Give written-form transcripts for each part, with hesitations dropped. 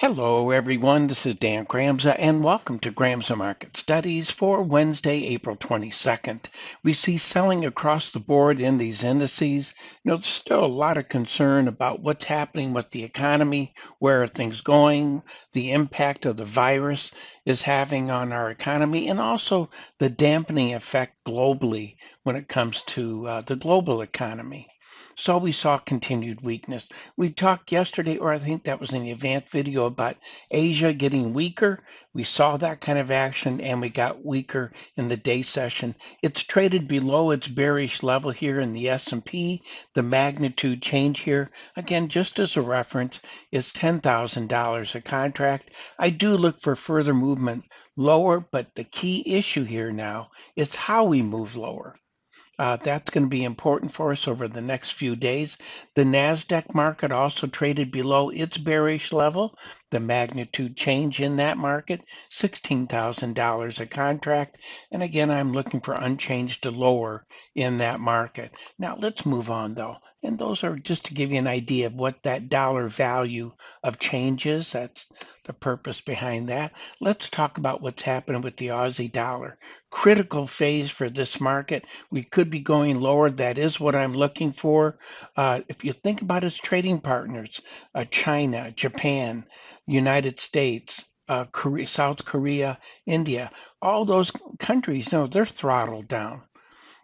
Hello, everyone. This is Dan Gramza, and welcome to Gramza Market Studies for Wednesday, April 22nd. We see selling across the board in these indices. There's still a lot of concern about what's happening with the economy, where are things going, the impact of the virus is having on our economy, and also the dampening effect globally when it comes to the global economy. So we saw continued weakness. We talked yesterday, or I think that was in the advanced video, about Asia getting weaker. We saw that kind of action, and we got weaker in the day session. It's traded below its bearish level here in the S&P. The magnitude change here, again, just as a reference, is $10,000 a contract. I do look for further movement lower, but the key issue here now is how we move lower. That's going to be important for us over the next few days. The NASDAQ market also traded below its bearish level. The magnitude change in that market, $16,000 a contract. And again, I'm looking for unchanged to lower in that market. Now, let's move on, though. And those are just to give you an idea of what that dollar value of change is. That's the purpose behind that. Let's talk about what's happening with the Aussie dollar. Critical phase for this market. We could be going lower. That is what I'm looking for. If you think about its trading partners, China, Japan, United States, Korea, South Korea, India, all those countries, they're throttled down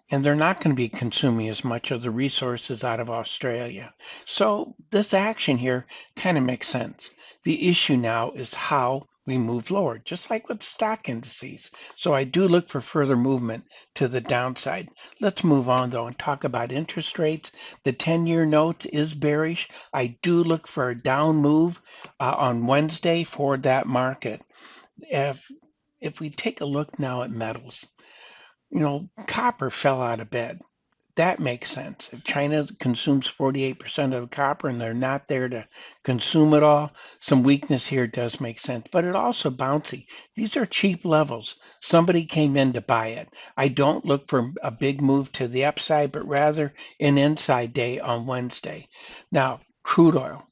and they're not going to be consuming as much of the resources out of Australia. So this action here kind of makes sense. The issue now is how we move lower, just like with stock indices. So I do look for further movement to the downside. Let's move on though and talk about interest rates. The 10-year note is bearish. I do look for a down move on Wednesday for that market. If if we take a look now at metals, copper fell out of bed. That makes sense. If China consumes 48% of the copper and they're not there to consume it all, some weakness here does make sense. But it also bouncy. These are cheap levels. Somebody came in to buy it. I don't look for a big move to the upside, but rather an inside day on Wednesday. Now, crude oil.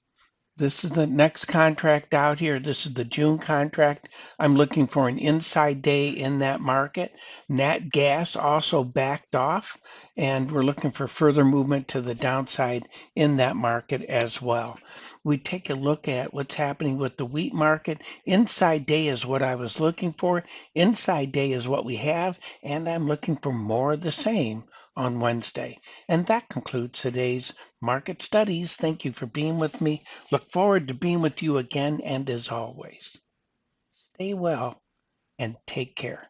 This is the next contract out here. This is the June contract. I'm looking for an inside day in that market. Nat gas also backed off, and we're looking for further movement to the downside in that market as well. We take a look at what's happening with the wheat market. Inside day is what I was looking for. Inside day is what we have, and I'm looking for more of the same on Wednesday. And that concludes today's market studies. Thank you for being with me. Look forward to being with you again. And as always, stay well and take care.